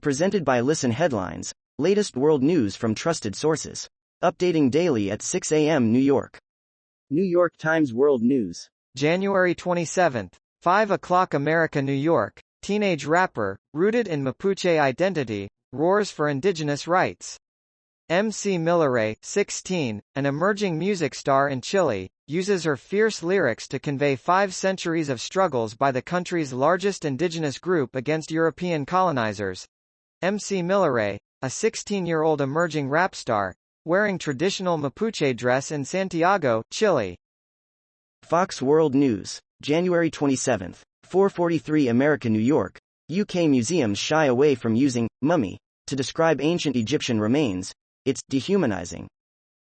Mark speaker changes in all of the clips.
Speaker 1: Presented by Listen Headlines, latest world news from trusted sources. Updating daily at 6 a.m. New York. New York Times World News.
Speaker 2: January 27th, 5 o'clock America, New York. Teenage rapper, rooted in Mapuche identity, roars for indigenous rights. MC Millere, 16, an emerging music star in Chile, uses her fierce lyrics to convey 5 centuries of struggles by the country's largest indigenous group against European colonizers. MC Millere, a 16-year-old emerging rap star, wearing traditional Mapuche dress in Santiago, Chile.
Speaker 1: Fox World News. January 27th, 4:43 America, New York. UK museums shy away from using mummy to describe ancient Egyptian remains. It's dehumanizing.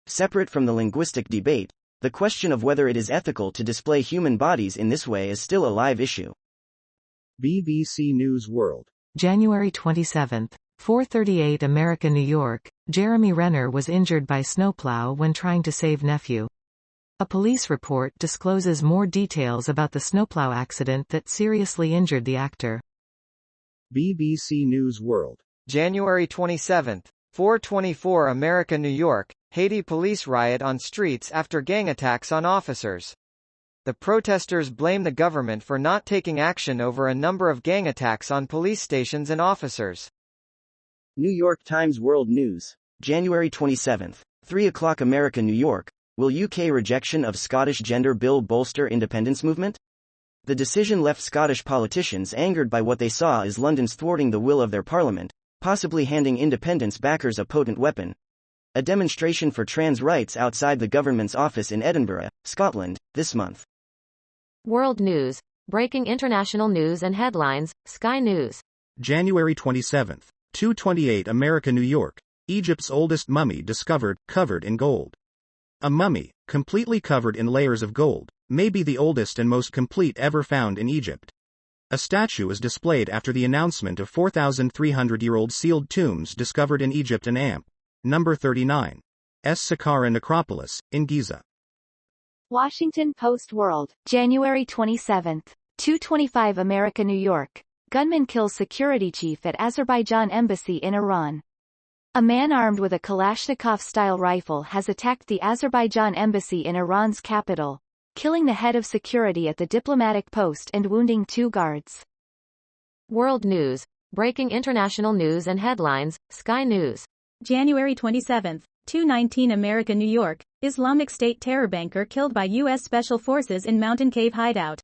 Speaker 1: Separate from the linguistic debate, the question of whether it is ethical to display human bodies in this way is still a live issue.
Speaker 3: BBC News World.
Speaker 4: January 27th, 4:38 America, New York. Jeremy Renner was injured by snowplow when trying to save nephew. A police report discloses more details about the snowplow accident that seriously injured the actor.
Speaker 3: BBC News World.
Speaker 2: January 27th, 4:24 America, New York. Haiti police riot on streets after gang attacks on officers. The protesters blame the government for not taking action over a number of gang attacks on police stations and officers.
Speaker 1: New York Times World News. January 27th, 3 o'clock America, New York. Will UK rejection of Scottish gender bill bolster independence movement? The decision left Scottish politicians angered by what they saw as London's thwarting the will of their parliament, possibly handing independence backers a potent weapon. A demonstration for trans rights outside the government's office in Edinburgh, Scotland, this month.
Speaker 5: World News. Breaking international news and headlines, Sky News.
Speaker 3: January 27th, 2:28 America, New York. Egypt's oldest mummy discovered, covered in gold. A mummy, completely covered in layers of gold, may be the oldest and most complete ever found in Egypt. A statue is displayed after the announcement of 4,300-year-old sealed tombs discovered in Egypt and Amp. Number 39. Saqqara Necropolis, in Giza.
Speaker 6: Washington Post World. January 27th, 2:25 America, New York. Gunman kills security chief at Azerbaijan embassy in Iran. A man armed with a Kalashnikov-style rifle has attacked the Azerbaijan embassy in Iran's capital, killing the head of security at the diplomatic post and wounding 2 guards.
Speaker 5: World News. Breaking international news and headlines, Sky News.
Speaker 7: January 27th, 2:19 America, New York. Islamic State terror banker killed by U.S. Special Forces in Mountain Cave hideout.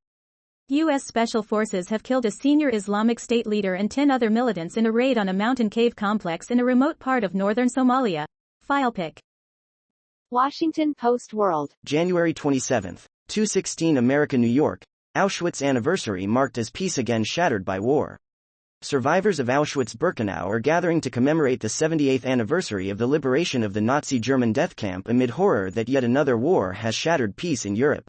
Speaker 7: U.S. Special Forces have killed a senior Islamic State leader and 10 other militants in a raid on a mountain cave complex in a remote part of northern Somalia. File pic.
Speaker 6: Washington Post World.
Speaker 1: January 27th, 2:16 America, New York. Auschwitz anniversary marked as peace again shattered by war. Survivors of Auschwitz-Birkenau are gathering to commemorate the 78th anniversary of the liberation of the Nazi German death camp amid horror that yet another war has shattered peace in Europe.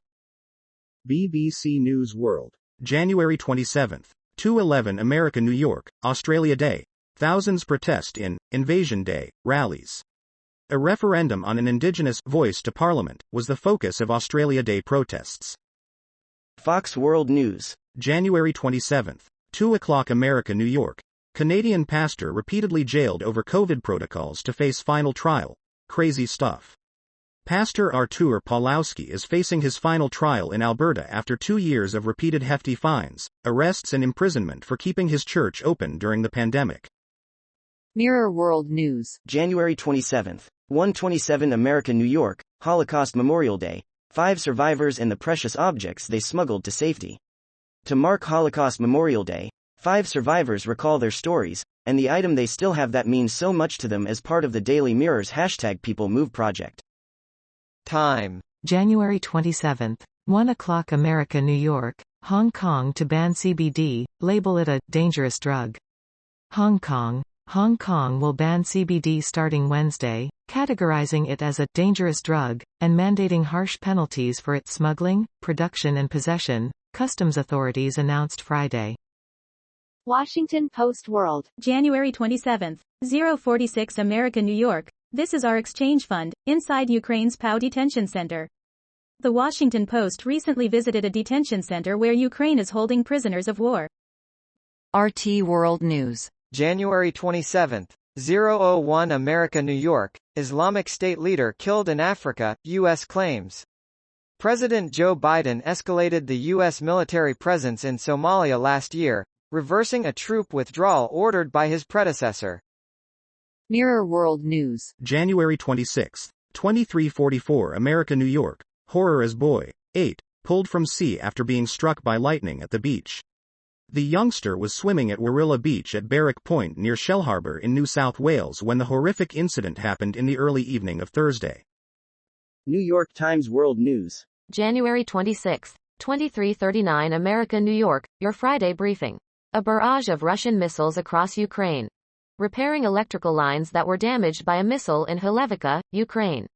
Speaker 3: BBC News World. January 27th, 2:11 America, New York. Australia Day. Thousands protest in Invasion Day rallies. A referendum on an Indigenous voice to Parliament was the focus of Australia Day protests.
Speaker 1: Fox World News.
Speaker 3: January 27th, 2 o'clock America, New York. Canadian pastor repeatedly jailed over COVID protocols to face final trial. Crazy stuff. Pastor Artur Pawlowski is facing his final trial in Alberta after 2 years of repeated hefty fines, arrests and imprisonment for keeping his church open during the pandemic.
Speaker 8: Mirror World News.
Speaker 1: January 27th, 1:27 America, New York. Holocaust Memorial Day. 5 survivors and the precious objects they smuggled to safety. To mark Holocaust Memorial Day, 5 survivors recall their stories, and the item they still have that means so much to them as part of the Daily Mirror's #PeopleMove project.
Speaker 2: Time.
Speaker 4: January 27th, 1 o'clock America, New York. Hong Kong to ban CBD, label it a dangerous drug. Hong Kong will ban CBD starting Wednesday, categorizing it as a dangerous drug, and mandating harsh penalties for its smuggling, production and possession, customs authorities announced Friday.
Speaker 6: Washington Post World.
Speaker 7: January 27th, 0:46 America, New York. This is our exchange fund, inside Ukraine's POW detention center. The Washington Post recently visited a detention center where Ukraine is holding prisoners of war.
Speaker 8: RT World News.
Speaker 2: January 27, 001 America New York, Islamic State leader killed in Africa, U.S. claims. President Joe Biden escalated the U.S. military presence in Somalia last year, reversing a troop withdrawal ordered by his predecessor.
Speaker 8: Mirror World News.
Speaker 3: January 26, 2344 America New York, horror as boy, 8, pulled from sea after being struck by lightning at the beach. The youngster was swimming at Warilla Beach at Berwick Point near Shellharbour in New South Wales when the horrific incident happened in the early evening of Thursday.
Speaker 1: New York Times World News.
Speaker 5: January 26, 2339 America New York, your Friday briefing. A barrage of Russian missiles across Ukraine. Repairing electrical lines that were damaged by a missile in Hlevivka, Ukraine.